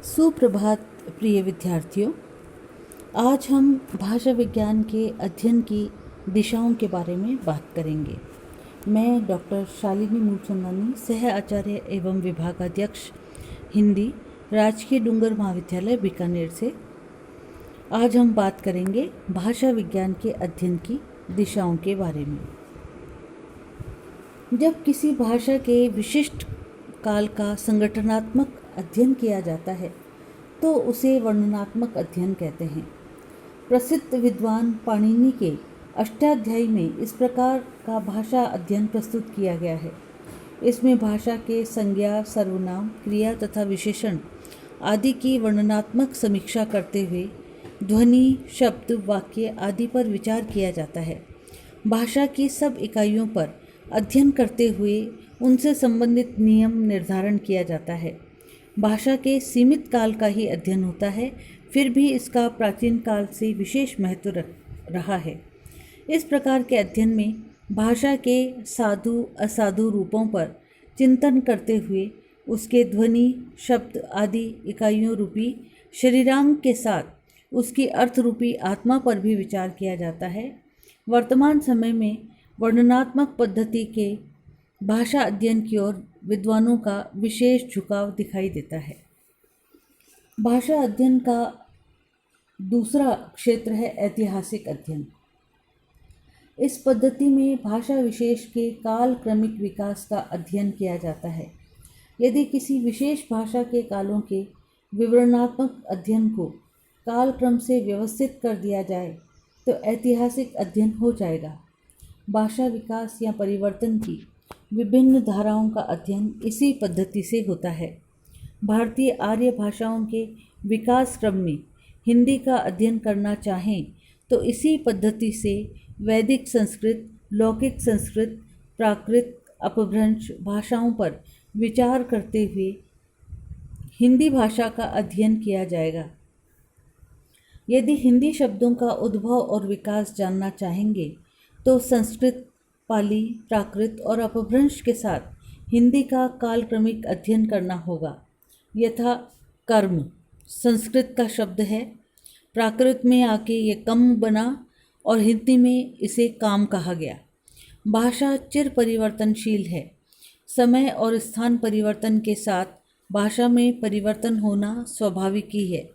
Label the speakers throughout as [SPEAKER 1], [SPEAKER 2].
[SPEAKER 1] सुप्रभात प्रिय विद्यार्थियों। आज हम भाषा विज्ञान के अध्ययन की दिशाओं के बारे में बात करेंगे। मैं डॉक्टर शालिनी मूलचंदानी, सह आचार्य एवं विभागाध्यक्ष हिंदी, राजकीय डूंगर महाविद्यालय बीकानेर से। आज हम बात करेंगे भाषा विज्ञान के अध्ययन की दिशाओं के बारे में। जब किसी भाषा के विशिष्ट काल का संगठनात्मक अध्ययन किया जाता है तो उसे वर्णनात्मक अध्ययन कहते हैं। प्रसिद्ध विद्वान पाणिनि के अष्टाध्यायी में इस प्रकार का भाषा अध्ययन प्रस्तुत किया गया है। इसमें भाषा के संज्ञा, सर्वनाम, क्रिया तथा विशेषण आदि की वर्णनात्मक समीक्षा करते हुए ध्वनि, शब्द, वाक्य आदि पर विचार किया जाता है। भाषा की सब इकाइयों पर अध्ययन करते हुए उनसे संबंधित नियम निर्धारण किया जाता है। भाषा के सीमित काल का ही अध्ययन होता है, फिर भी इसका प्राचीन काल से विशेष महत्व रहा है। इस प्रकार के अध्ययन में भाषा के साधु असाधु रूपों पर चिंतन करते हुए उसके ध्वनि, शब्द आदि इकाइयों रूपी शरीरांग के साथ उसकी अर्थ रूपी आत्मा पर भी विचार किया जाता है। वर्तमान समय में वर्णनात्मक पद्धति के भाषा अध्ययन की ओर विद्वानों का विशेष झुकाव दिखाई देता है। भाषा अध्ययन का दूसरा क्षेत्र है ऐतिहासिक अध्ययन। इस पद्धति में भाषा विशेष के काल क्रमिक विकास का अध्ययन किया जाता है। यदि किसी विशेष भाषा के कालों के विवरणात्मक अध्ययन को कालक्रम से व्यवस्थित कर दिया जाए तो ऐतिहासिक अध्ययन हो जाएगा। भाषा विकास या परिवर्तन की विभिन्न धाराओं का अध्ययन इसी पद्धति से होता है। भारतीय आर्य भाषाओं के विकास क्रम में हिंदी का अध्ययन करना चाहें तो इसी पद्धति से वैदिक संस्कृत, लौकिक संस्कृत, प्राकृत, अपभ्रंश भाषाओं पर विचार करते हुए हिंदी भाषा का अध्ययन किया जाएगा। यदि हिंदी शब्दों का उद्भव और विकास जानना चाहेंगे तो संस्कृत, पाली, प्राकृत और अपभ्रंश के साथ हिंदी का कालक्रमिक अध्ययन करना होगा। यथा कर्म संस्कृत का शब्द है, प्राकृत में आके ये कम बना और हिंदी में इसे काम कहा गया। भाषा चिर परिवर्तनशील है। समय और स्थान परिवर्तन के साथ भाषा में परिवर्तन होना स्वाभाविक ही है।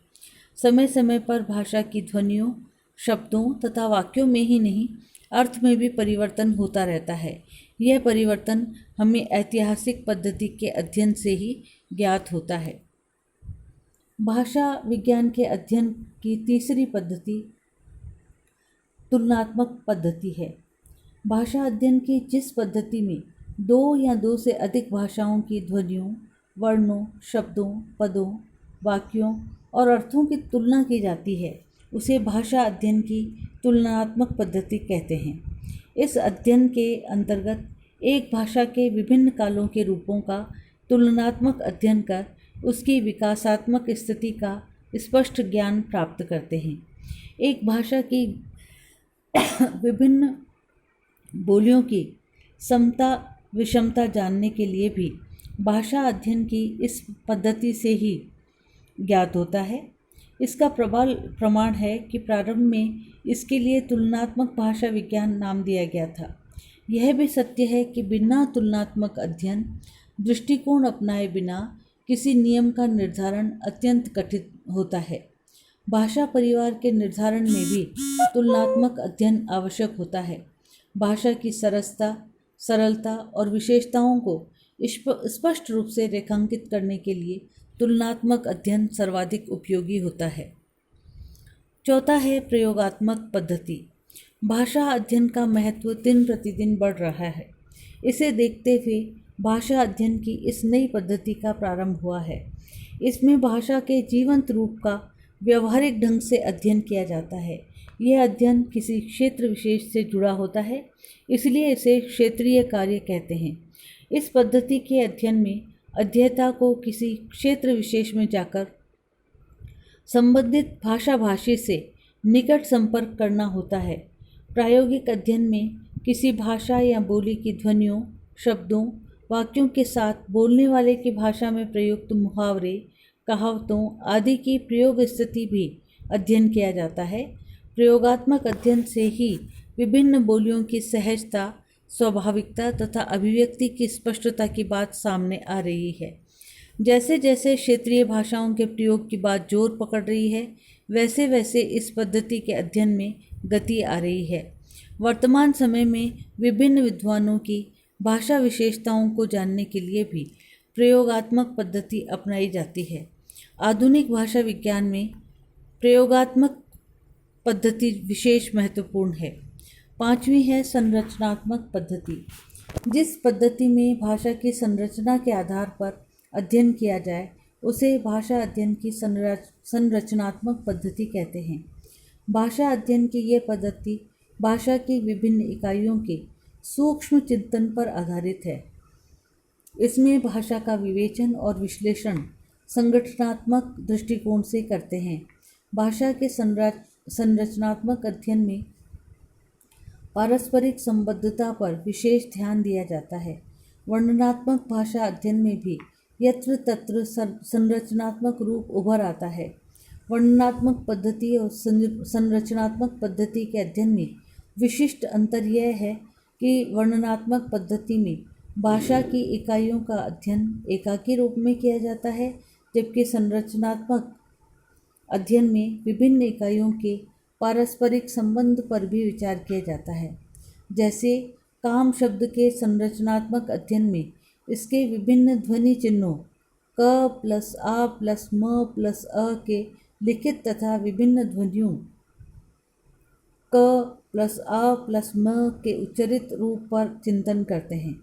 [SPEAKER 1] समय समय पर भाषा की ध्वनियों, शब्दों तथा वाक्यों में ही नहीं, अर्थ में भी परिवर्तन होता रहता है। यह परिवर्तन हमें ऐतिहासिक पद्धति के अध्ययन से ही ज्ञात होता है। भाषा विज्ञान के अध्ययन की तीसरी पद्धति तुलनात्मक पद्धति है। भाषा अध्ययन की जिस पद्धति में दो या दो से अधिक भाषाओं की ध्वनियों, वर्णों, शब्दों, पदों, वाक्यों और अर्थों की तुलना की जाती है उसे भाषा अध्ययन की तुलनात्मक पद्धति कहते हैं। इस अध्ययन के अंतर्गत एक भाषा के विभिन्न कालों के रूपों का तुलनात्मक अध्ययन कर उसकी विकासात्मक स्थिति का स्पष्ट ज्ञान प्राप्त करते हैं। एक भाषा की विभिन्न बोलियों की समता विषमता जानने के लिए भी भाषा अध्ययन की इस पद्धति से ही ज्ञात होता है। इसका प्रबल प्रमाण है कि प्रारंभ में इसके लिए तुलनात्मक भाषा विज्ञान नाम दिया गया था। यह भी सत्य है कि बिना तुलनात्मक अध्ययन दृष्टिकोण अपनाए बिना किसी नियम का निर्धारण अत्यंत कठिन होता है। भाषा परिवार के निर्धारण में भी तुलनात्मक अध्ययन आवश्यक होता है। भाषा की सरसता, सरलता और विशेषताओं को स्पष्ट रूप से रेखांकित करने के लिए तुलनात्मक अध्ययन सर्वाधिक उपयोगी होता है। चौथा है प्रयोगात्मक पद्धति। भाषा अध्ययन का महत्व दिन प्रतिदिन बढ़ रहा है। इसे देखते हुए भाषा अध्ययन की इस नई पद्धति का प्रारंभ हुआ है। इसमें भाषा के जीवंत रूप का व्यवहारिक ढंग से अध्ययन किया जाता है। यह अध्ययन किसी क्षेत्र विशेष से जुड़ा होता है, इसलिए इसे क्षेत्रीय कार्य कहते हैं। इस पद्धति के अध्ययन में अध्येता को किसी क्षेत्र विशेष में जाकर संबंधित भाषाभाषी से निकट संपर्क करना होता है। प्रायोगिक अध्ययन में किसी भाषा या बोली की ध्वनियों, शब्दों, वाक्यों के साथ बोलने वाले की भाषा में प्रयुक्त मुहावरे, कहावतों आदि की प्रयोग स्थिति भी अध्ययन किया जाता है। प्रयोगात्मक अध्ययन से ही विभिन्न बोलियों की सहजता, स्वाभाविकता तथा अभिव्यक्ति की स्पष्टता की बात सामने आ रही है। जैसे जैसे क्षेत्रीय भाषाओं के प्रयोग की बात जोर पकड़ रही है, वैसे वैसे इस पद्धति के अध्ययन में गति आ रही है। वर्तमान समय में विभिन्न विद्वानों की भाषा विशेषताओं को जानने के लिए भी प्रयोगात्मक पद्धति अपनाई जाती है। आधुनिक भाषा विज्ञान में प्रयोगात्मक पद्धति विशेष महत्वपूर्ण है। पांचवी है संरचनात्मक पद्धति। जिस पद्धति में भाषा की संरचना के आधार पर अध्ययन किया जाए उसे भाषा अध्ययन की संरचनात्मक पद्धति कहते हैं। भाषा अध्ययन की यह पद्धति भाषा की विभिन्न इकाइयों के सूक्ष्म चिंतन पर आधारित है। इसमें भाषा का विवेचन और विश्लेषण संगठनात्मक दृष्टिकोण से करते हैं। भाषा के संरचनात्मक अध्ययन में पारस्परिक संबद्धता पर विशेष ध्यान दिया जाता है। वर्णनात्मक भाषा अध्ययन में भी यत्र तत्र संरचनात्मक रूप उभर आता है। वर्णनात्मक पद्धति और संरचनात्मक पद्धति के अध्ययन में विशिष्ट अंतर यह है कि वर्णनात्मक पद्धति में भाषा की इकाइयों का अध्ययन एकाकी रूप में किया जाता है, जबकि संरचनात्मक अध्ययन में विभिन्न इकाइयों के पारस्परिक संबंध पर भी विचार किया जाता है। जैसे काम शब्द के संरचनात्मक अध्ययन में इसके विभिन्न ध्वनि चिन्हों क प्लस आ प्लस म प्लस अ के लिखित तथा विभिन्न ध्वनियों क प्लस आ प्लस म के उच्चरित रूप पर चिंतन करते हैं।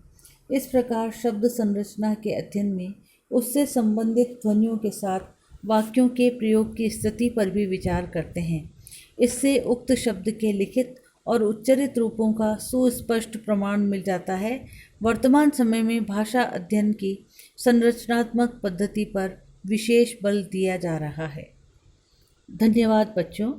[SPEAKER 1] इस प्रकार शब्द संरचना के अध्ययन में उससे संबंधित ध्वनियों के साथ वाक्यों के प्रयोग की स्थिति पर भी विचार करते हैं। इससे उक्त शब्द के लिखित और उच्चरित रूपों का सुस्पष्ट प्रमाण मिल जाता है। वर्तमान समय में भाषा अध्ययन की संरचनात्मक पद्धति पर विशेष बल दिया जा रहा है। धन्यवाद बच्चों।